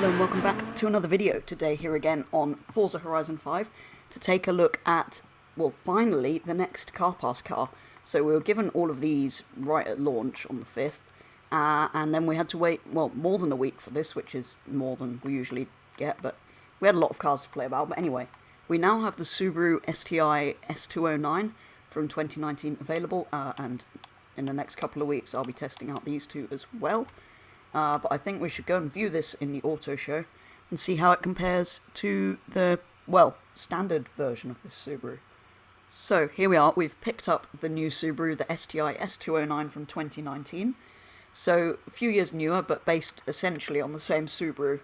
Hello and welcome back to another video. Today here again on Forza Horizon 5 to take a look at, well, finally the next Car Pass car. So we were given all of these right at launch on the 5th, and then we had to wait, well, more than a week for this, which is more than we usually get, but we had a lot of cars to play about. But anyway, we now have the Subaru STI S209 from 2019 available, and in the next couple of weeks I'll be testing out these two as well. But I think we should go and view this in the auto show and see how it compares to the, well, standard version of this Subaru. So here we are, we've picked up the new Subaru, the STI S209 from 2019. So a few years newer, but based essentially on the same Subaru,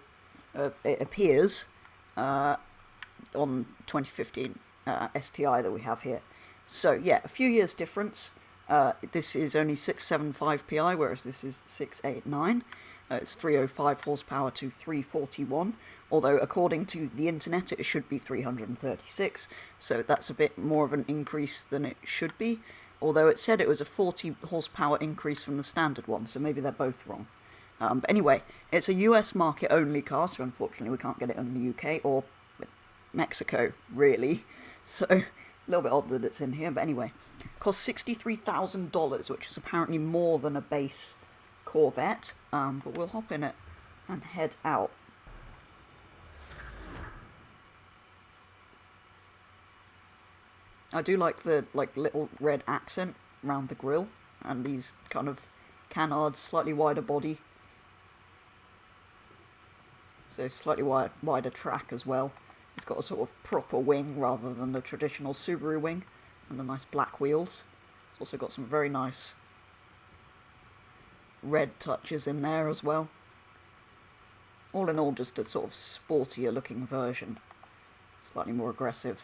it appears, on 2015 STI that we have here. So yeah, a few years difference. This is only 675 PI, whereas this is 689. It's 305 horsepower to 341, although according to the internet it should be 336, so that's a bit more of an increase than it should be, although it said it was a 40 horsepower increase from the standard one, so maybe they're both wrong. But anyway, it's a US market only car, so unfortunately we can't get it in the UK, or Mexico, really, so a little bit odd that it's in here, but anyway. Costs $63,000, which is apparently more than a base Corvette, but we'll hop in it and head out. I do like the little red accent around the grille, and these kind of canards, slightly wider body, so slightly wider track as well. It's got a sort of proper wing rather than the traditional Subaru wing, and the nice black wheels. It's also got some very nice red touches in there as well. All in all, just a sort of sportier looking version, slightly more aggressive.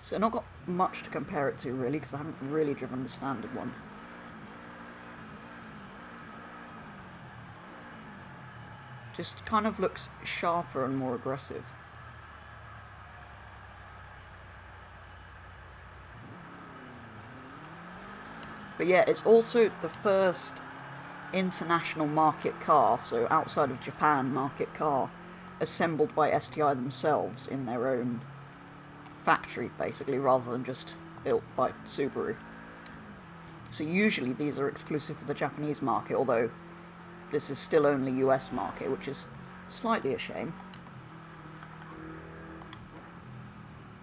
So not got much to compare it to really, because I haven't really driven the standard one. Just kind of looks sharper and more aggressive. But yeah, it's also the first international market car, so outside of Japan market car, assembled by STI themselves in their own factory, basically, rather than just built by Subaru. So usually these are exclusive for the Japanese market, although this is still only US market, which is slightly a shame.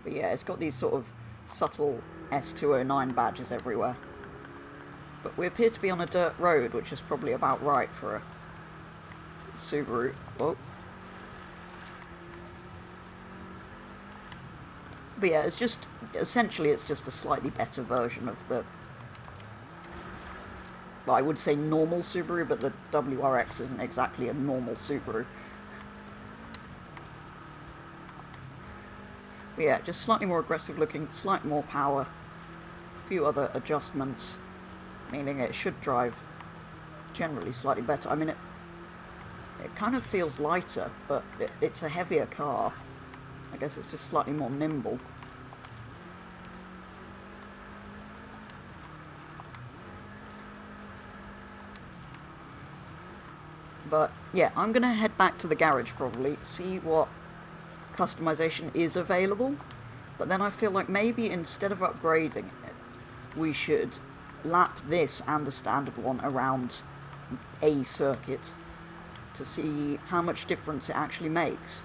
But yeah, it's got these sort of subtle S209 badges everywhere. But we appear to be on a dirt road, which is probably about right for a Subaru. Whoa. But yeah, it's just, essentially it's just a slightly better version of the, well, I would say normal Subaru, but the WRX isn't exactly a normal Subaru. But yeah, just slightly more aggressive looking, slightly more power, a few other adjustments, meaning it should drive generally slightly better. I mean, it kind of feels lighter, but it's a heavier car. I guess it's just slightly more nimble. But yeah, I'm going to head back to the garage probably, see what customization is available. But then I feel like maybe instead of upgrading it, we should lap this and the standard one around a circuit to see how much difference it actually makes.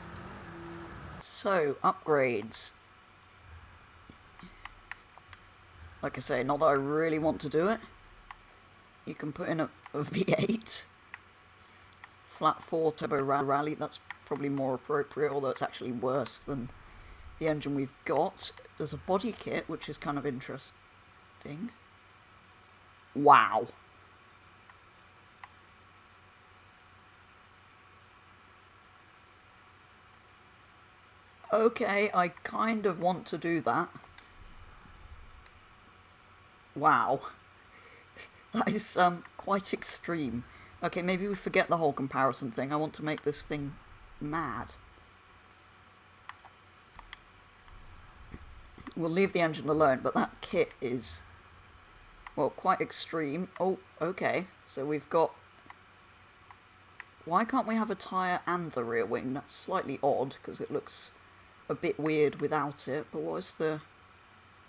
So, upgrades. Like I say, not that I really want to do it. You can put in a V8. Flat 4 Turbo Rally, that's probably more appropriate, although it's actually worse than the engine we've got. There's a body kit, which is kind of interesting. Wow. Okay, I kind of want to do that. Wow. That is quite extreme. Okay, maybe we forget the whole comparison thing. I want to make this thing mad. we'll leave the engine alone, but that kit is, well, quite extreme. Oh, okay, so we've got... Why can't we have a tyre and the rear wing? That's slightly odd, because it looks a bit weird without it, but what is the...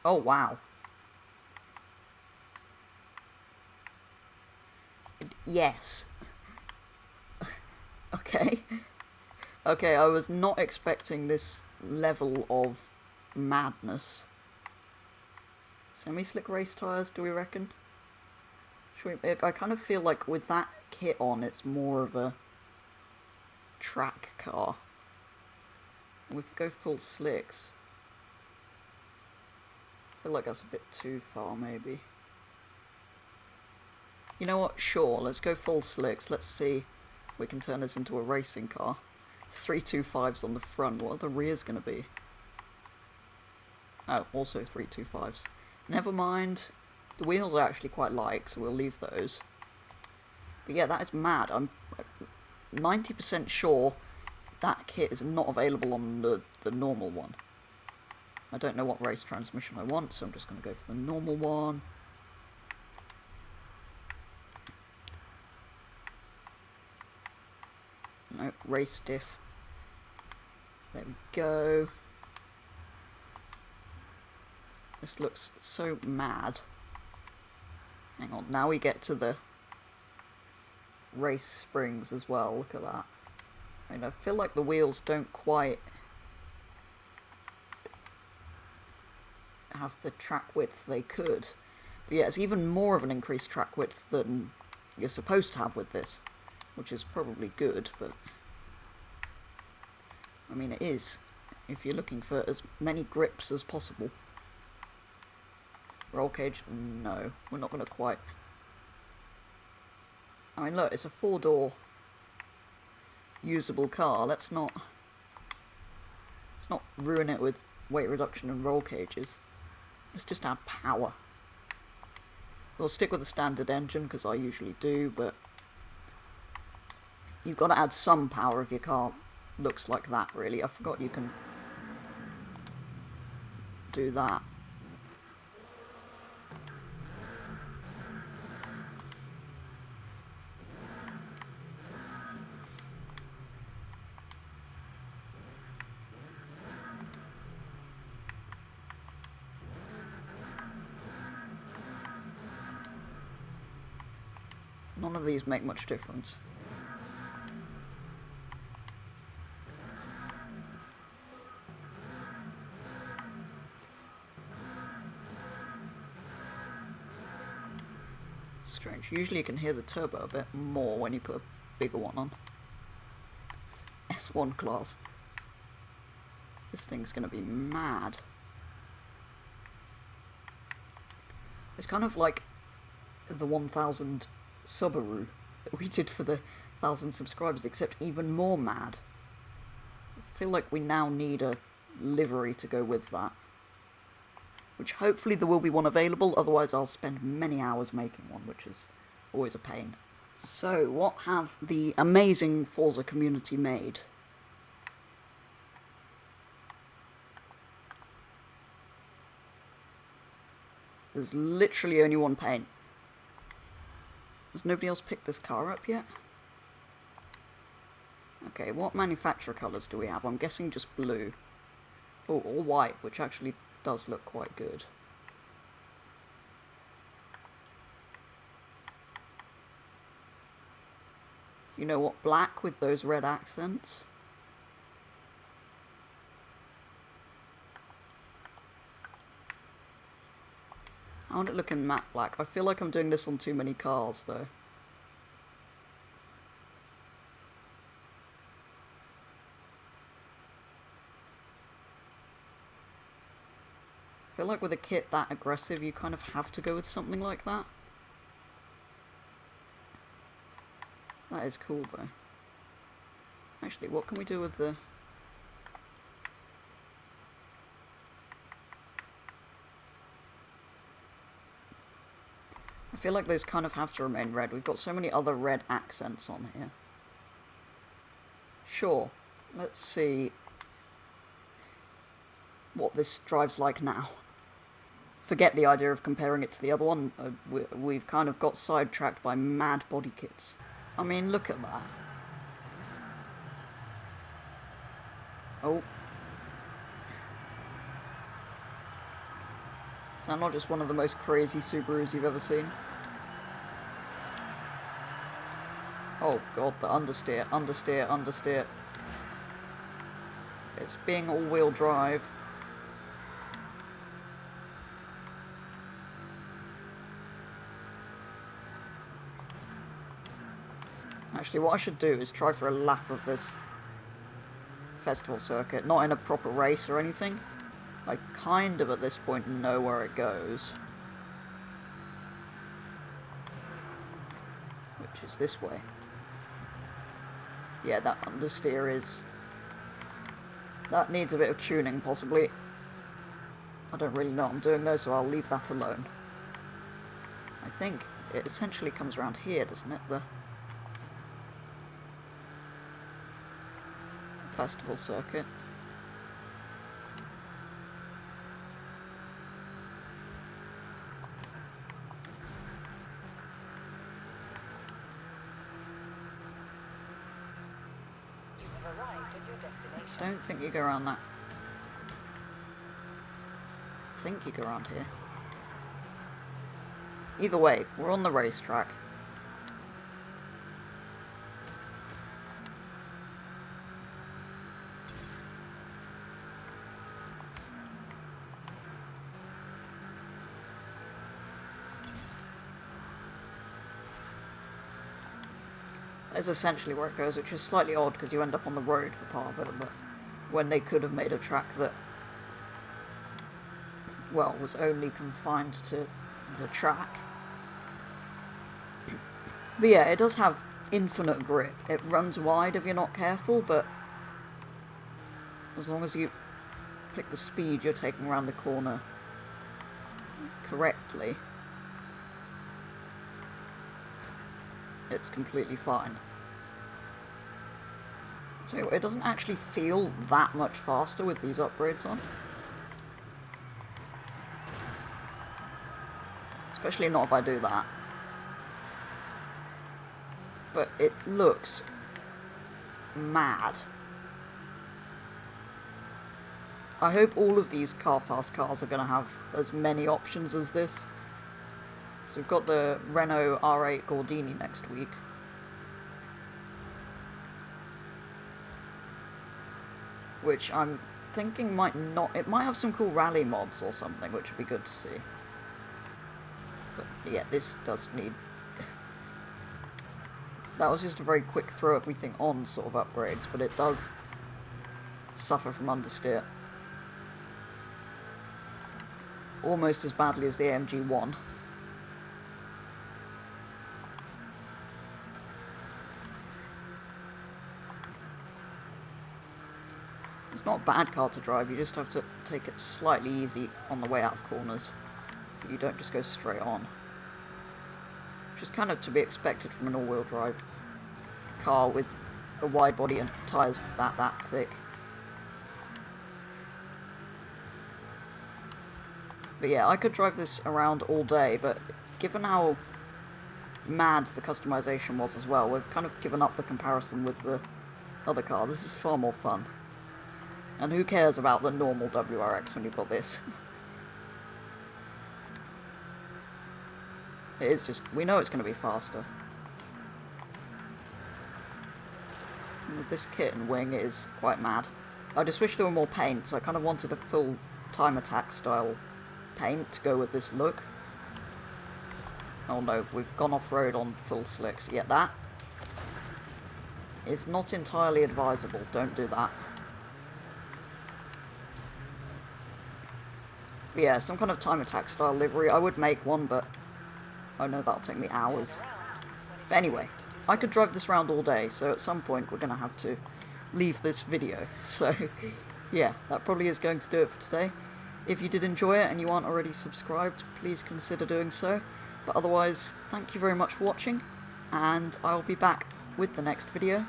Oh, wow. Yes. Okay. Okay, I was not expecting this level of madness. Semi-slick race tyres, do we reckon? I kind of feel like with that kit on, it's more of a track car. We could go full slicks. I feel like that's a bit too far, maybe. You know what? Sure, let's go full slicks. Let's see if we can turn this into a racing car. 325s on the front. What are the rears going to be? Oh, also 325s. Never mind. The wheels are actually quite light, so we'll leave those. But yeah, that is mad. I'm 90% sure that kit is not available on the normal one. I don't know what race transmission I want, so I'm just going to go for the normal one. No, race diff. There we go. This looks so mad. Hang on, now we get to the race springs as well. Look at that. I mean, I feel like the wheels don't quite have the track width they could. But yeah, it's even more of an increased track width than you're supposed to have with this, which is probably good, but I mean, it is, if you're looking for as many grips as possible. Roll cage? No, we're not going to quite. I mean, look, it's a 4-door usable car. Let's not ruin it with weight reduction and roll cages. Let's just add power. We'll stick with the standard engine, because I usually do, but you've got to add some power if your car looks like that, really. I forgot you can do that. None of these make much difference. Strange. Usually you can hear the turbo a bit more when you put a bigger one on. S1 class. This thing's gonna be mad. It's kind of like the 1000 Subaru that we did for the 1000 subscribers, except even more mad. I feel like we now need a livery to go with that. Which hopefully there will be one available, otherwise I'll spend many hours making one, which is always a pain. So, what have the amazing Forza community made? There's literally only one paint. Has nobody else picked this car up yet? Okay, what manufacturer colours do we have? I'm guessing just blue. Oh, all white, which actually does look quite good. You know what? Black with those red accents. How would it look in matte black? I feel like I'm doing this on too many cars, though. I feel like with a kit that aggressive, you kind of have to go with something like that. That is cool, though. Actually, what can we do with the... I feel like those kind of have to remain red. We've got so many other red accents on here. Sure. Let's see what this drives like now. forget the idea of comparing it to the other one. We've kind of got sidetracked by mad body kits. I mean, look at that. Oh. Is that not just one of the most crazy Subarus you've ever seen? Oh god, the understeer, understeer, understeer. It's being all-wheel drive. Actually, what I should do is try for a lap of this festival circuit. Not in a proper race or anything. I kind of, at this point, know where it goes. Which is this way. Yeah, that understeer is... that needs a bit of tuning, possibly. I don't really know what I'm doing though, so I'll leave that alone. I think it essentially comes around here, doesn't it? The festival circuit. I don't think you go around that. I think you go around here. Either way, we're on the racetrack. That's essentially where it goes, which is slightly odd because you end up on the road for part of it, but when they could have made a track that, well, was only confined to the track. But yeah, it does have infinite grip. It runs wide if you're not careful, but as long as you pick the speed you're taking around the corner correctly, it's completely fine. So it doesn't actually feel that much faster with these upgrades on. Especially not if I do that. But it looks mad. I hope all of these car pass cars are going to have as many options as this. So we've got the Renault R8 Gordini next week. Which I'm thinking might not... it might have some cool rally mods or something, which would be good to see. But yeah, this does need... that was just a very quick throw everything on sort of upgrades, but it does suffer from understeer. Almost as badly as the AMG 1. It's not a bad car to drive, you just have to take it slightly easy on the way out of corners. You don't just go straight on. Which is kind of to be expected from an all-wheel drive car with a wide body and tyres that thick. But yeah, I could drive this around all day, but given how mad the customization was as well, we've kind of given up the comparison with the other car. This is far more fun. And who cares about the normal WRX when you've got this? It is just, we know it's going to be faster. And with this kit and wing, it is quite mad. I just wish there were more paints. I kind of wanted a full Time Attack style paint to go with this look. Oh no, we've gone off-road on full slicks. Yeah, that is not entirely advisable. Don't do that. But yeah, some kind of Time Attack style livery. I would make one, but I know that'll take me hours. But anyway, I could drive this around all day, so at some point we're going to have to leave this video. So yeah, that probably is going to do it for today. If you did enjoy it and you aren't already subscribed, please consider doing so. But otherwise, thank you very much for watching, and I'll be back with the next video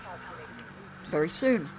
very soon.